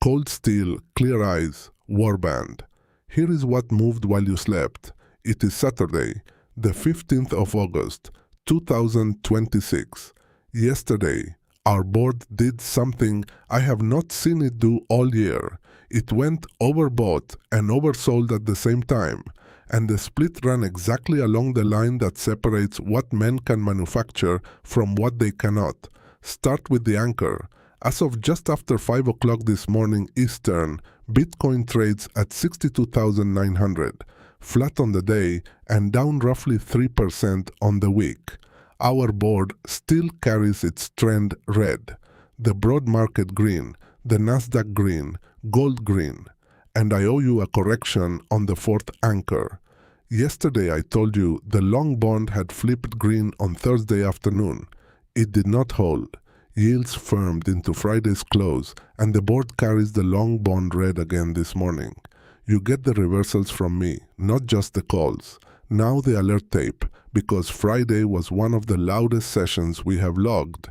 Cold steel, clear eyes, Warband. Here is what moved while you slept. It is Saturday, the 15th of August, 2026. Yesterday, our board did something I have not seen it do all year. It went overbought and oversold at the same time, and the split ran exactly along the line that separates what men can manufacture from what they cannot. Start with the anchor. As of just after 5 o'clock this morning Eastern, Bitcoin trades at 62,900, flat on the day and down roughly 3% on the week. Our board still carries its trend red, the broad market green, the Nasdaq green, gold green, and I owe you a correction on the fourth anchor. Yesterday I told you the long bond had flipped green on Thursday afternoon. It did not hold. Yields firmed into Friday's close, and the board carries the long bond red again this morning. You get the reversals from me, not just the calls. Now the alert tape, because Friday was one of the loudest sessions we have logged.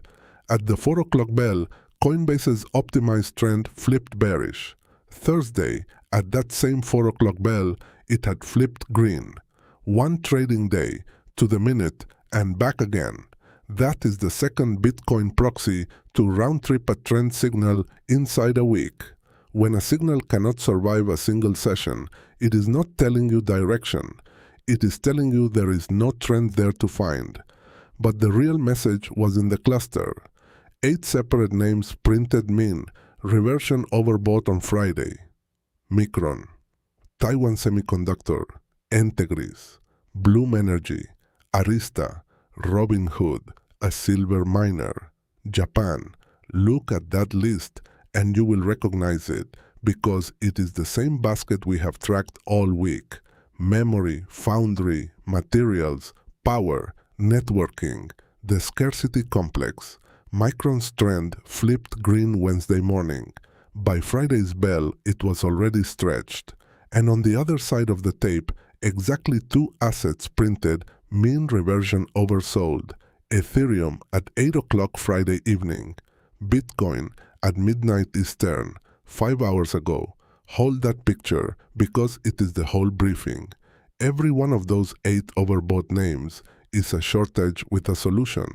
At the 4 o'clock bell, Coinbase's optimized trend flipped bearish. Thursday, at that same 4 o'clock bell, it had flipped green. One trading day, to the minute, and back again. That is the second Bitcoin proxy to round-trip a trend signal inside a week. When a signal cannot survive a single session, it is not telling you direction. It is telling you there is no trend there to find. But the real message was in the cluster. 8 separate names printed mean reversion overbought on Friday. Micron, Taiwan Semiconductor, Entegris, Bloom Energy, Arista, Robinhood, a silver miner, Japan. Look at that list and you will recognize it because it is the same basket we have tracked all week. Memory, foundry, materials, power, networking, the scarcity complex. Micron's trend flipped green Wednesday morning. By Friday's bell, it was already stretched. And on the other side of the tape, exactly 2 assets printed mean reversion oversold. Ethereum at 8 o'clock Friday evening. Bitcoin at midnight Eastern, 5 hours ago. Hold that picture because it is the whole briefing. Every one of those 8 overbought names is a shortage with a solution.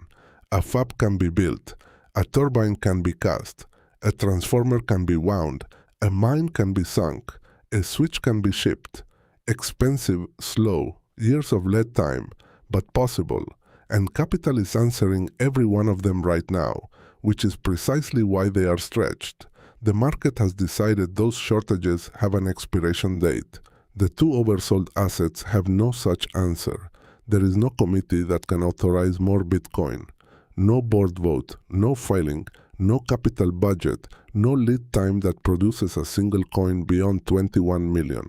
A fab can be built, a turbine can be cast, a transformer can be wound, a mine can be sunk, a switch can be shipped. Expensive, slow, years of lead time, but possible. And capital is answering every one of them right now, which is precisely why they are stretched. The market has decided those shortages have an expiration date. The 2 oversold assets have no such answer. There is no committee that can authorize more Bitcoin. No board vote, no filing, no capital budget, no lead time that produces a single coin beyond 21 million.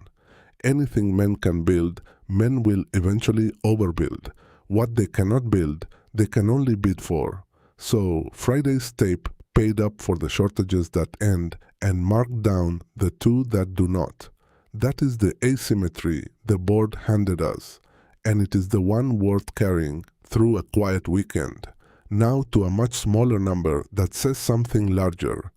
Anything men can build, men will eventually overbuild. What they cannot build, they can only bid for. So Friday's tape paid up for the shortages that end and marked down the 2 that do not. That is the asymmetry the board handed us, and it is the one worth carrying through a quiet weekend. Now to a much smaller number that says something larger.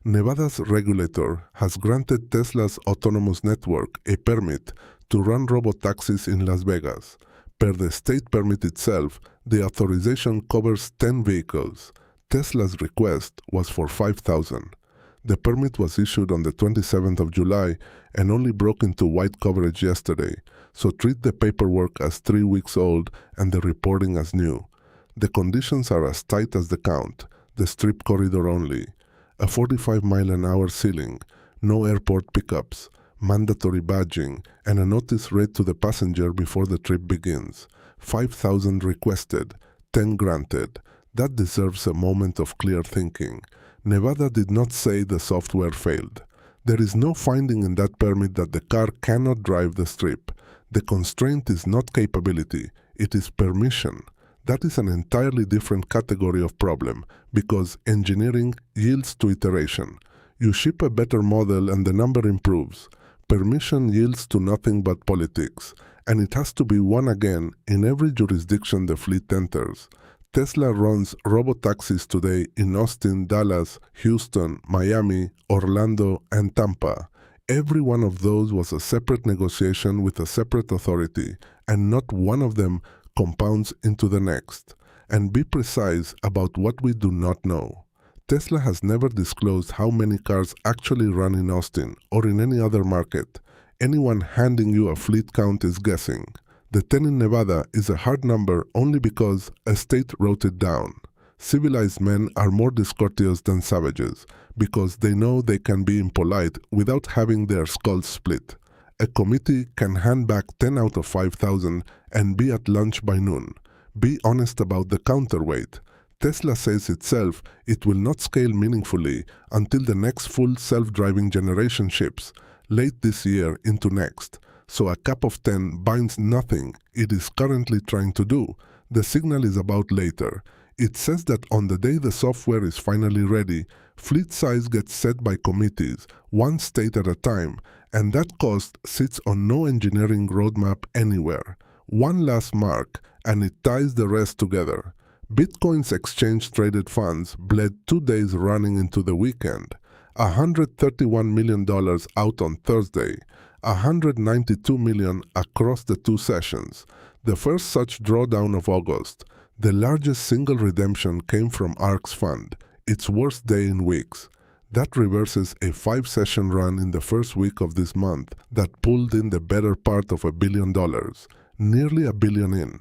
Nevada's regulator has granted Tesla's autonomous network a permit to run robotaxis in Las Vegas. Per the state permit itself, the authorization covers 10 vehicles. Tesla's request was for 5,000. The permit was issued on the 27th of July and only broke into white coverage yesterday, so treat the paperwork as 3 weeks old and the reporting as new. The conditions are as tight as the count, the strip corridor only, a 45-mile-an-hour ceiling, no airport pickups, mandatory badging, and a notice read to the passenger before the trip begins. 5,000 requested, 10 granted. That deserves a moment of clear thinking. Nevada did not say the software failed. There is no finding in that permit that the car cannot drive the strip. The constraint is not capability, it is permission. That is an entirely different category of problem, because engineering yields to iteration. You ship a better model and the number improves. Permission yields to nothing but politics, and it has to be won again in every jurisdiction the fleet enters. Tesla runs robotaxis today in Austin, Dallas, Houston, Miami, Orlando, and Tampa. Every one of those was a separate negotiation with a separate authority, and not one of them compounds into the next. And be precise about what we do not know. Tesla has never disclosed how many cars actually run in Austin or in any other market. Anyone handing you a fleet count is guessing. The 10 in Nevada is a hard number only because a state wrote it down. Civilized men are more discourteous than savages because they know they can be impolite without having their skulls split. A committee can hand back 10 out of 5,000 and be at lunch by noon. Be honest about the counterweight. Tesla says itself it will not scale meaningfully until the next full self-driving generation ships, late this year into next. So a cap of 10 binds nothing it is currently trying to do. The signal is about later. It says that on the day the software is finally ready, fleet size gets set by committees, one state at a time, and that cost sits on no engineering roadmap anywhere. One last mark, and it ties the rest together. Bitcoin's exchange-traded funds bled 2 days running into the weekend. $131 million out on Thursday, $192 million across the 2 sessions. The first such drawdown of August. The largest single redemption came from ARK's fund, its worst day in weeks. That reverses a 5-session run in the first week of this month that pulled in the better part of $1 billion. Nearly $1 billion in,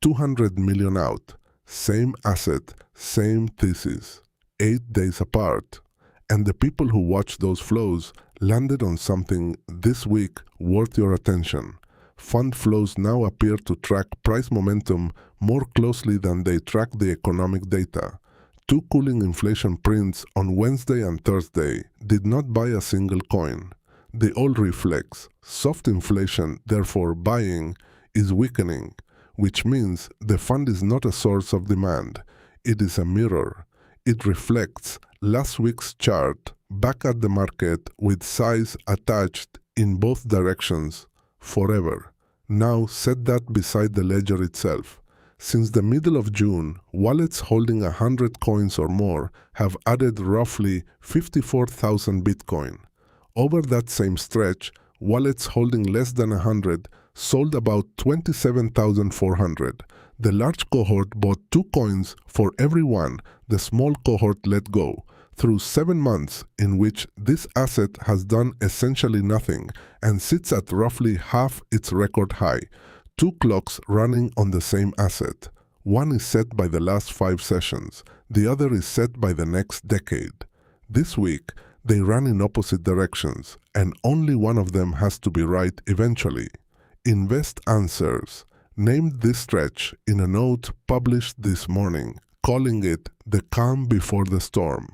200 million out. Same asset, same thesis. 8 days apart. And the people who watched those flows landed on something this week worth your attention. Fund flows now appear to track price momentum more closely than they track the economic data. 2 cooling inflation prints on Wednesday and Thursday did not buy a single coin. They all reflects soft inflation, therefore buying is weakening, which means the fund is not a source of demand. It is a mirror. It reflects last week's chart back at the market with size attached in both directions forever. Now set that beside the ledger itself. Since the middle of June, wallets holding 100 coins or more have added roughly 54,000 Bitcoin. Over that same stretch, wallets holding less than 100 sold about 27,400. The large cohort bought 2 coins for every one the small cohort let go. Through 7 months in which this asset has done essentially nothing and sits at roughly half its record high. 2 clocks running on the same asset. One is set by the last 5 sessions. The other is set by the next decade. This week, they run in opposite directions, and only one of them has to be right eventually. InvestAnswers named this stretch in a note published this morning, calling it the calm before the storm.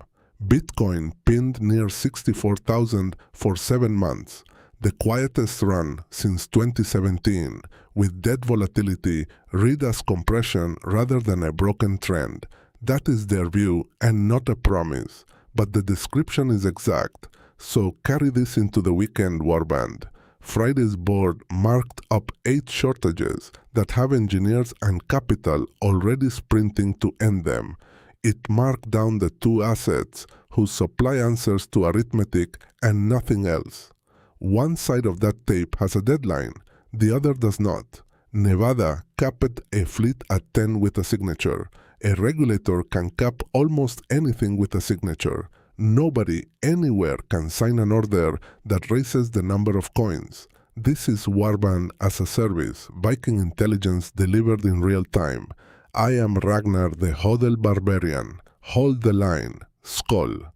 Bitcoin pinned near 64,000 for 7 months, the quietest run since 2017, with dead volatility read as compression rather than a broken trend. That is their view and not a promise, but the description is exact, so carry this into the weekend, Warband. Friday's board marked up 8 shortages that have engineers and capital already sprinting to end them. It marked down the 2 assets whose supply answers to arithmetic and nothing else. One side of that tape has a deadline, the other does not. Nevada capped a fleet at 10 with a signature. A regulator can cap almost anything with a signature. Nobody anywhere can sign an order that raises the number of coins. This is Warband as a service, Viking intelligence delivered in real time. I am Ragnar the HODLBARBARIan. Hold the line. Skål.